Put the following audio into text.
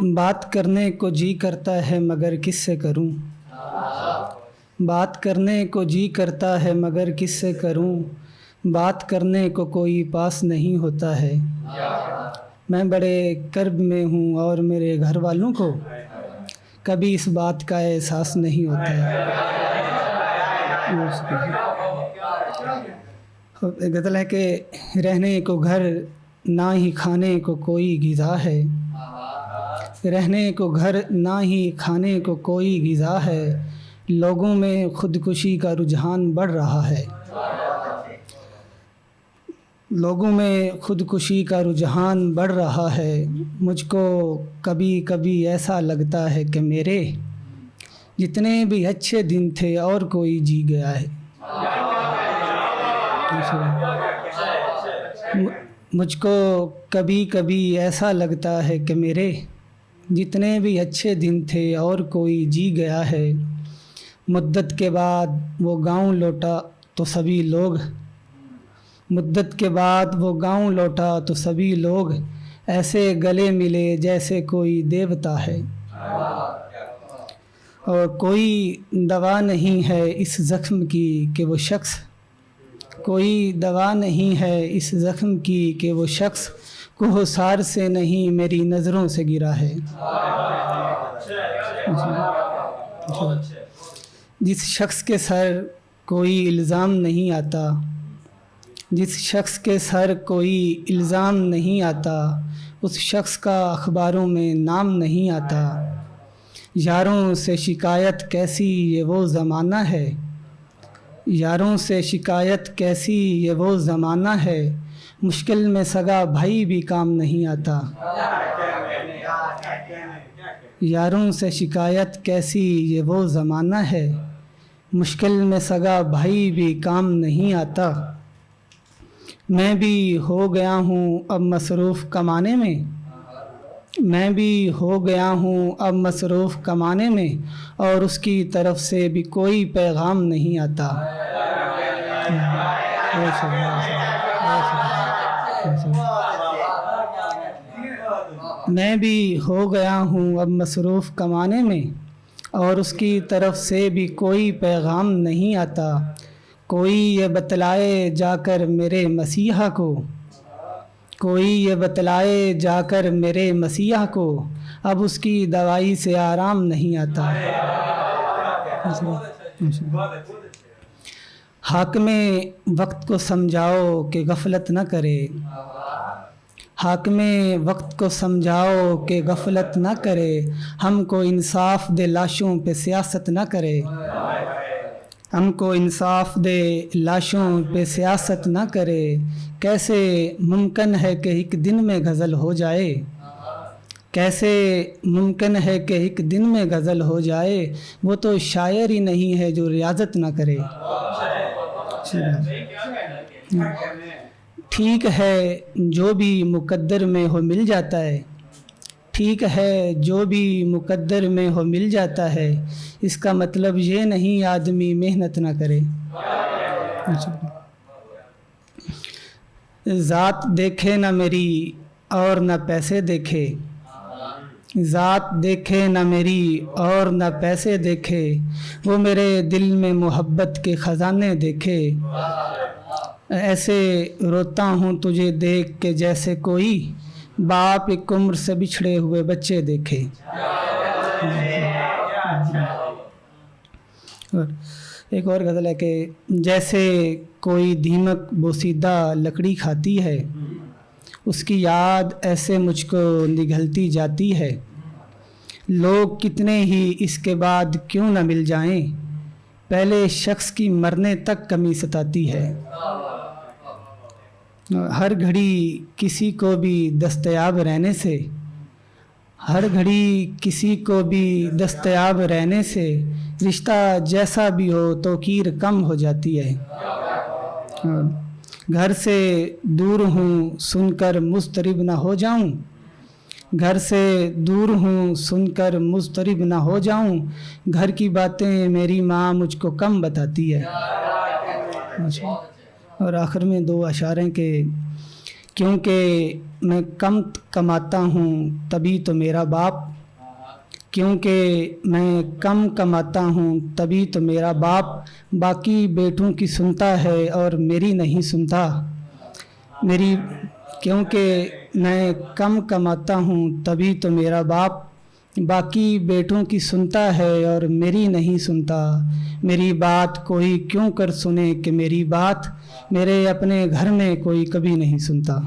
بات کرنے کو جی کرتا ہے مگر کس سے کروں، بات کرنے کو جی کرتا ہے مگر کس سے کروں، بات کرنے کو کوئی پاس نہیں ہوتا ہے۔ میں بڑے کرب میں ہوں اور میرے گھر والوں کو کبھی اس بات کا احساس نہیں ہوتا ہے۔ غزل ہے کہ رہنے کو گھر نہ ہی کھانے کو کوئی غذا ہے، رہنے کو گھر نہ ہی کھانے کو کوئی غذا ہے، لوگوں میں خودکشی کا رجحان بڑھ رہا ہے، لوگوں میں خودکشی کا رجحان بڑھ رہا ہے۔ مجھ کو کبھی کبھی ایسا لگتا ہے کہ میرے جتنے بھی اچھے دن تھے اور کوئی جی گیا ہے۔ مجھ کو کبھی کبھی ایسا لگتا ہے کہ میرے جتنے بھی اچھے دن تھے اور کوئی جی گیا ہے، مدت کے بعد وہ گاؤں لوٹا تو سبھی لوگ، مدت کے بعد وہ گاؤں لوٹا تو سبھی لوگ ایسے گلے ملے جیسے کوئی دیوتا ہے، اور کوئی دوا نہیں ہے اس زخم کی کہ وہ شخص، کوئی دوا نہیں ہے اس زخم کی کہ وہ شخص کوہسار سے نہیں میری نظروں سے گرا ہے۔ جس شخص کے سر کوئی الزام نہیں آتا، جس شخص کے سر کوئی الزام نہیں آتا، اس شخص کا اخباروں میں نام نہیں آتا۔ یاروں سے شکایت کیسی یہ وہ زمانہ ہے، یاروں سے شکایت کیسی یہ وہ زمانہ ہے، مشکل میں سگا بھائی بھی کام نہیں آتا۔ یاروں سے شکایت کیسی یہ وہ زمانہ ہے، مشکل میں سگا بھائی بھی کام نہیں آتا۔ میں بھی ہو گیا ہوں اب مصروف کمانے میں، میں بھی ہو گیا ہوں اب مصروف کمانے میں، اور اس کی طرف سے بھی کوئی پیغام نہیں آتا۔ میں بھی ہو گیا ہوں اب مصروف کمانے میں، اور اس کی طرف سے بھی کوئی پیغام نہیں آتا۔ کوئی یہ بتلائے جا کر میرے مسیحا کو، کوئی یہ بتلائے جا کر میرے مسیحا کو، اب اس کی دوائی سے آرام نہیں آتا۔ حاکم وقت کو سمجھاؤ کہ غفلت نہ کرے، حاکم وقت کو سمجھاؤ کہ غفلت نہ کرے، ہم کو انصاف دے لاشوں پہ سیاست نہ کرے، ہم کو انصاف دے لاشوں پہ سیاست نہ کرے۔ کیسے ممکن ہے کہ ایک دن میں غزل ہو جائے، کیسے ممکن ہے کہ ایک دن میں غزل ہو جائے، وہ تو شاعر ہی نہیں ہے جو ریاضت نہ کرے۔ ٹھیک ہے جو بھی مقدر میں ہو مل جاتا ہے، ٹھیک ہے جو بھی مقدر میں ہو مل جاتا ہے، اس کا مطلب یہ نہیں آدمی محنت نہ کرے۔ ذات دیکھے نہ میری اور نہ پیسے دیکھے، ذات دیکھے نہ میری اور نہ پیسے دیکھے، وہ میرے دل میں محبت کے خزانے دیکھے، ایسے روتا ہوں تجھے دیکھ کے جیسے کوئی باپ ایک عمر سے بچھڑے ہوئے بچے دیکھے۔ ایک اور غزل ہے کہ جیسے کوئی دیمک بوسیدہ لکڑی کھاتی ہے، اس کی یاد ایسے مجھ کو نگلتی جاتی ہے، لوگ کتنے ہی اس کے بعد کیوں نہ مل جائیں، پہلے شخص کی مرنے تک کمی ستاتی ہے۔ ہر گھڑی کسی کو بھی دستیاب رہنے سے، ہر گھڑی کسی کو بھی دستیاب رہنے سے، رشتہ جیسا بھی ہو توقیر کم ہو جاتی ہے۔ گھر سے دور ہوں سن کر مضطرب نہ ہو جاؤں، گھر سے دور ہوں سن کر مضطرب نہ ہو جاؤں، گھر کی باتیں میری ماں مجھ کو کم بتاتی ہے۔ اور آخر میں دو اشعار ہیں کیونکہ میں کم کماتا ہوں تبھی تو میرا باپ، کیونکہ میں کم کماتا ہوں تبھی تو میرا باپ باقی بیٹوں کی سنتا ہے اور میری نہیں سنتا، کیونکہ میں کم کماتا ہوں تبھی تو میرا باپ باقی بیٹوں کی سنتا ہے اور میری نہیں سنتا، میری بات کوئی کیوں کر سنے کہ میری بات میرے اپنے گھر میں کوئی کبھی نہیں سنتا۔